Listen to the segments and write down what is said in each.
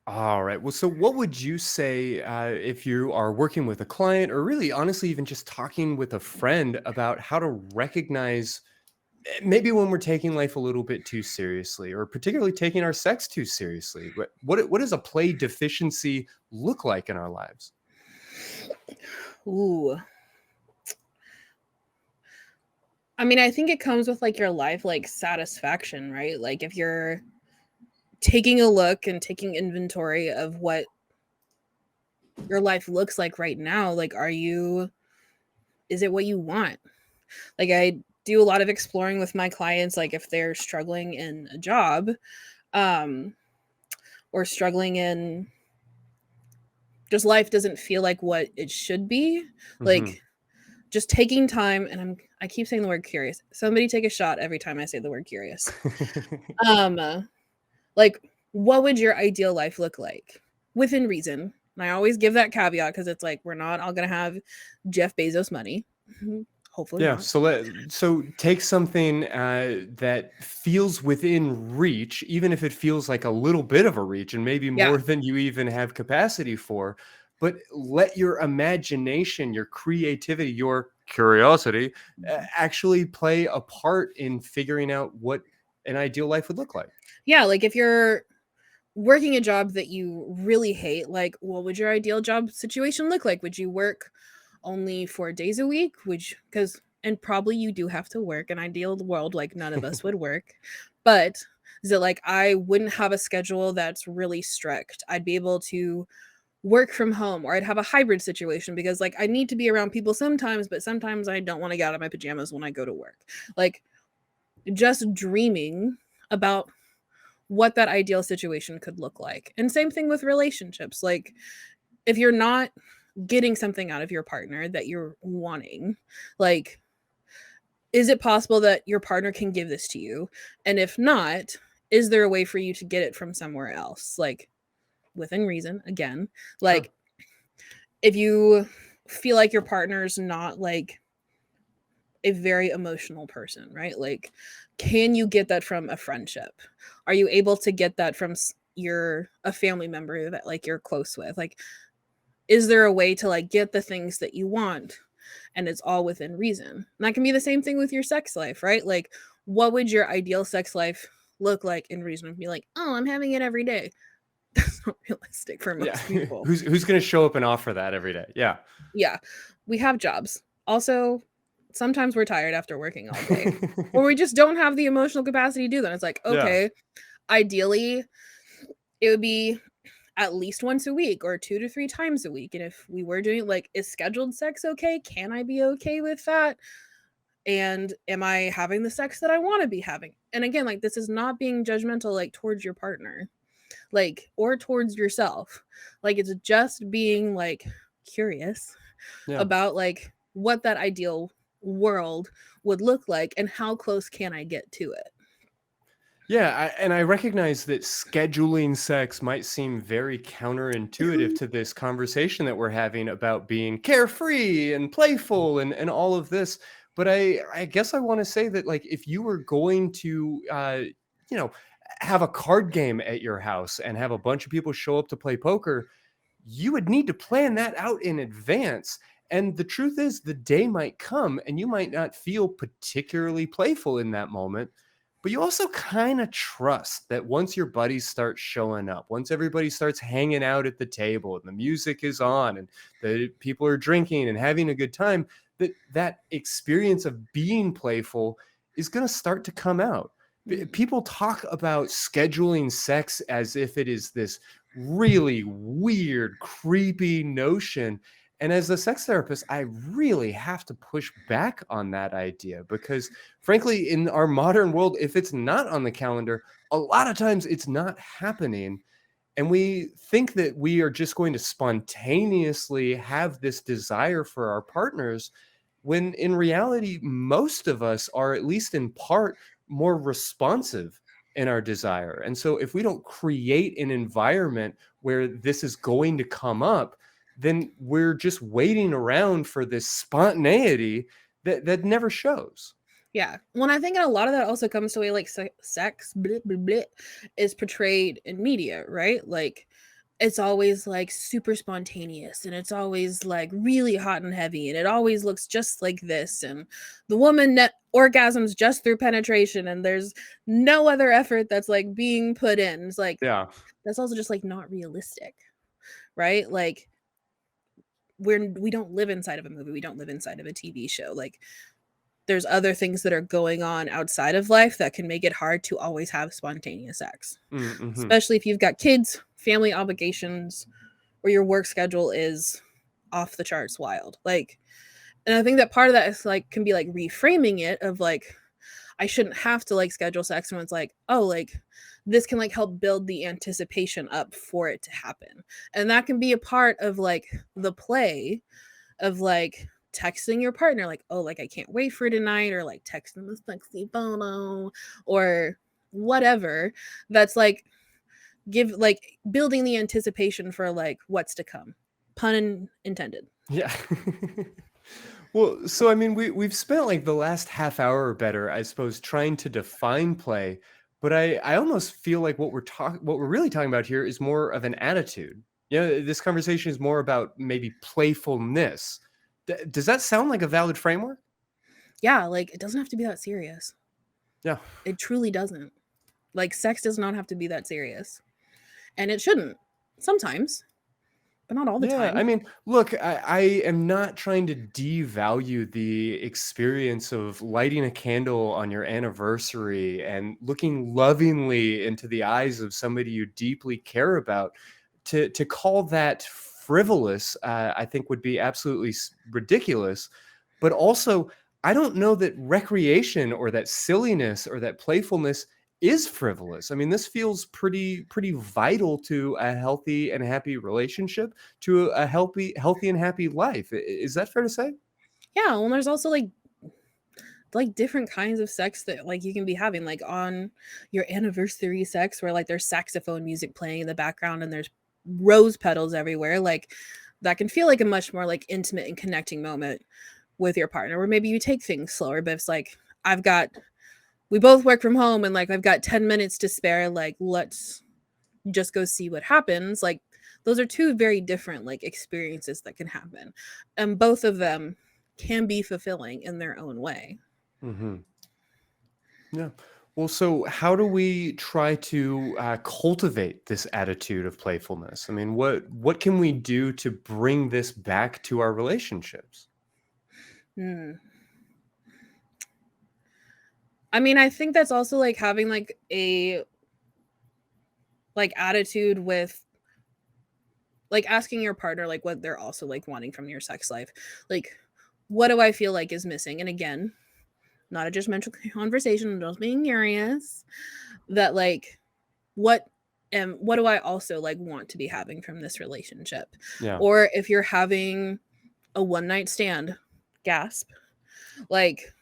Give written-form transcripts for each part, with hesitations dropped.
All right. Well, so what would you say if you are working with a client, or really, honestly, even just talking with a friend about how to recognize maybe when we're taking life a little bit too seriously, or particularly taking our sex too seriously? What does a play deficiency look like in our lives? Ooh. I mean, I think it comes with like your life like satisfaction, right? Like if you're taking a look and taking inventory of what your life looks like right now, like is it what you want? Like I do a lot of exploring with my clients like if they're struggling in a job um or struggling in just life doesn't feel like what it should be. Hmm. Like just taking time and I keep saying the word curious. Somebody take a shot every time I say the word curious. Um like what would your ideal life look like within reason? And I always give that caveat because it's like we're not all gonna have Jeff Bezos money. Hopefully Yeah, not. so take something that feels within reach, even if it feels like a little bit of a reach, and maybe Yeah. more than you even have capacity for. But let your imagination, your creativity, your curiosity actually play a part in figuring out what an ideal life would look like. Yeah, like if you're working a job that you really hate, like what would your ideal job situation look like? Would you work only 4 days a week? Would you, because and probably you do have to work. An ideal world, like none of us would work. But is it like I wouldn't have a schedule that's really strict? I'd be able to work from home or I'd have a hybrid situation because like I need to be around people sometimes, but sometimes I don't want to get out of my pajamas when I go to work. Like just dreaming about what that ideal situation could look like. And same thing with relationships. Like if you're not getting something out of your partner that you're wanting, like is it possible that your partner can give this to you? And if not, is there a way for you to get it from somewhere else? Like within reason, again. Sure. Like if you feel like your partner's not like a very emotional person, right? Like, can you get that from a friendship? Are you able to get that from your a family member that like you're close with? Like, is there a way to like get the things that you want, and it's all within reason? And that can be the same thing with your sex life, right? Like, what would your ideal sex life look like in reason? Be like, oh, I'm having it every day. That's not realistic for Yeah. most people. Who's going to show up and offer that every day? Yeah. Yeah, we have jobs. Also, sometimes we're tired after working all day, or we just don't have the emotional capacity to do that. It's like, Yeah. okay, ideally, it would be at least once a week or 2 to 3 times a week. And if we were doing like, is scheduled sex okay? Can I be okay with that? And am I having the sex that I want to be having? And again, like this is not being judgmental like towards your partner, like or towards yourself. Like it's just being like curious Yeah. about like what that ideal world would look like and how close can I get to it. Yeah, and I recognize that scheduling sex might seem very counterintuitive to this conversation that we're having about being carefree and playful and all of this. But I guess I want to say that like if you were going to you know have a card game at your house and have a bunch of people show up to play poker, you would need to plan that out in advance. And the truth is, the day might come and you might not feel particularly playful in that moment. But you also kind of trust that once your buddies start showing up, once everybody starts hanging out at the table and the music is on and the people are drinking and having a good time, that experience of being playful is going to start to come out. Mhm. People talk about scheduling sex as if it is this really weird, creepy notion. And as a sex therapist, I really have to push back on that idea because, frankly, in our modern world, if it's not on the calendar, a lot of times it's not happening. And we think that we are just going to spontaneously have this desire for our partners, when in reality, most of us are, at least in part, more responsive in our desire. And so, if we don't create an environment where this is going to come up, then we're just waiting around for this spontaneity that never shows. Yeah. When I think a lot of that also comes to way like sex bleh, bleh, bleh, is portrayed in media, right? Like it's always like super spontaneous and it's always like really hot and heavy and it always looks just like this and the woman orgasms just through penetration and there's no other effort that's like being put in. It's like Yeah. that's also just like not realistic, right? Like we don't live inside of a movie, we don't live inside of a TV show. Like there's other things that are going on outside of life that can make it hard to always have spontaneous sex, Mm-hmm. especially if you've got kids, family obligations, or your work schedule is off the charts wild. Like, and I think that part of that is like can be like reframing it of like I shouldn't have to like schedule sex when it's like, oh, like this can like help build the anticipation up for it to happen. And that can be a part of like the play of like texting your partner, like, oh, like I can't wait for tonight, or like text them a sexy photo or whatever. That's like give like building the anticipation for like what's to come. Pun intended. Yeah. Well, so I mean, we've spent like the last half hour or better, I suppose, trying to define play, but I almost feel like what we're really talking about here is more of an attitude. This conversation is more about maybe playfulness. Does that sound like a valid framework? Yeah, like it doesn't have to be that serious. Yeah. It truly doesn't. Like sex does not have to be that serious. And it shouldn't. Sometimes, but not all the Yeah, I time. mean, look, I am not trying to devalue the experience of lighting a candle on your anniversary and looking lovingly into the eyes of somebody you deeply care about. To call that frivolous, I think would be absolutely ridiculous. But also, I don't know that recreation or that silliness or that playfulness is frivolous. I mean, this feels pretty vital to a healthy and happy relationship, to a healthy and happy life. Is that fair to say? Yeah, well, there's also like different kinds of sex that like you can be having like on your anniversary sex where like there's saxophone music playing in the background and there's rose petals everywhere. Like that can feel like a much more like intimate and connecting moment with your partner where maybe you take things slower, but it's like I've got we both work from home and like I've got 10 minutes to spare, like let's just go see what happens. Like those are two very different like experiences that can happen, and both of them can be fulfilling in their own way. Hmm. Yeah. Well, so how do we try to cultivate this attitude of playfulness? I mean, what can we do to bring this back to our relationships? Hmm. I mean, I think that's also like having like a like attitude with like asking your partner like what they're also like wanting from your sex life. Like, what do I feel like is missing? And again, not a judgmental conversation, just being curious that like what what do I also like want to be having from this relationship? Yeah. Or if you're having a one night stand, gasp, like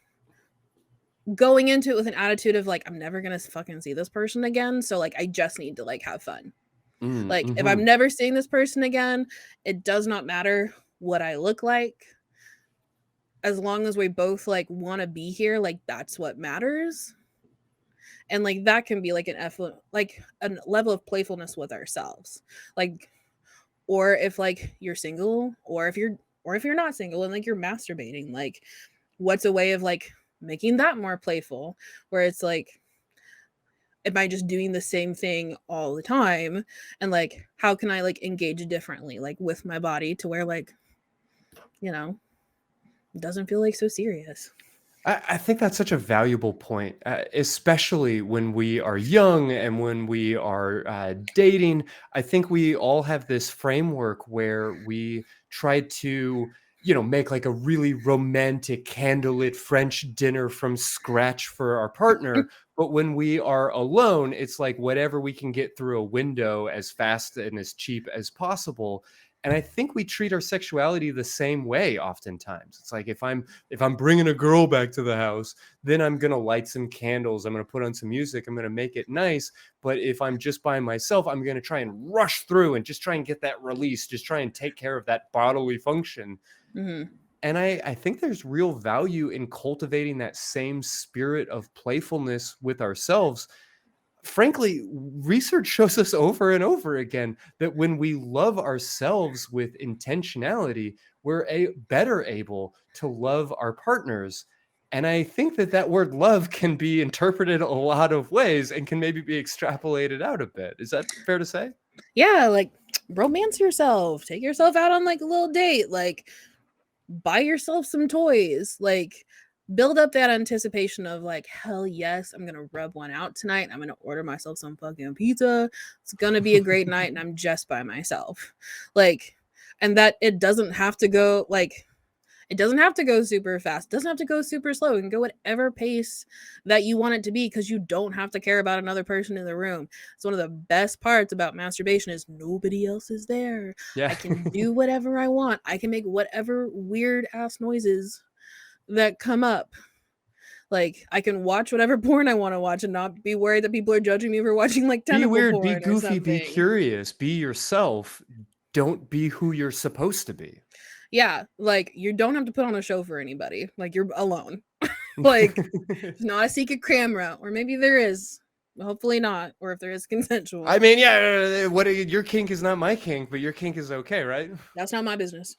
going into it with an attitude of like I'm never gonna fucking see this person again, so like I just need to like have fun. Like if Mm-hmm. I'm never seeing this person again, it does not matter what I look like. As long as we both like want to be here, like that's what matters. And like that can be like like a level of playfulness with ourselves. Like or if like you're single or if you're not single and like you're masturbating, like what's a way of like making that more playful where it's like am I just doing the same thing all the time? And like, how can I like engage differently, like with my body to where like, you know, it doesn't feel like so serious. I think that's such a valuable point, especially when we are young and when we are dating. I think we all have this framework where we try to, make like a really romantic candlelit French dinner from scratch for our partner. But when we are alone, it's like whatever we can get through a window as fast and as cheap as possible. And I think we treat our sexuality the same way oftentimes. It's like if I'm bringing a girl back to the house, then I'm going to light some candles. I'm going to put on some music. I'm going to make it nice. But if I'm just by myself, I'm going to try and rush through and just try and get that release, just try and take care of that bodily function. Mm-hmm. And I think there's real value in cultivating that same spirit of playfulness with ourselves frankly, research shows us over and over again that when we love ourselves with intentionality, we're better able to love our partners. And I think that that word love can be interpreted a lot of ways and can maybe be extrapolated out a bit. Is that fair to say? Yeah, like romance yourself, take yourself out on like a little date, like buy yourself some toys, like build up that anticipation of like, hell yes, I'm gonna rub one out tonight. I'm gonna order myself some fucking pizza. It's gonna be a great night, and I'm just by myself. Like, and that it doesn't have to go like it doesn't have to go super fast. It doesn't have to go super slow. It can go whatever pace that you want it to be because you don't have to care about another person in the room. It's one of the best parts about masturbation is nobody else is there. Yeah. I can do whatever I want. I can make whatever weird ass noises that come up. Like I can watch whatever porn I want to watch and not be worried that people are judging me for watching like Be tentacle weird, be porn or goofy, be something. curious, be yourself. Don't be who you're supposed to be. Yeah, like you don't have to put on a show for anybody. Like you're alone. Like it's not a secret camera, or maybe there is. Hopefully not, or if there is consensual. I mean, yeah, your kink is not my kink, but your kink is okay, right? That's not my business.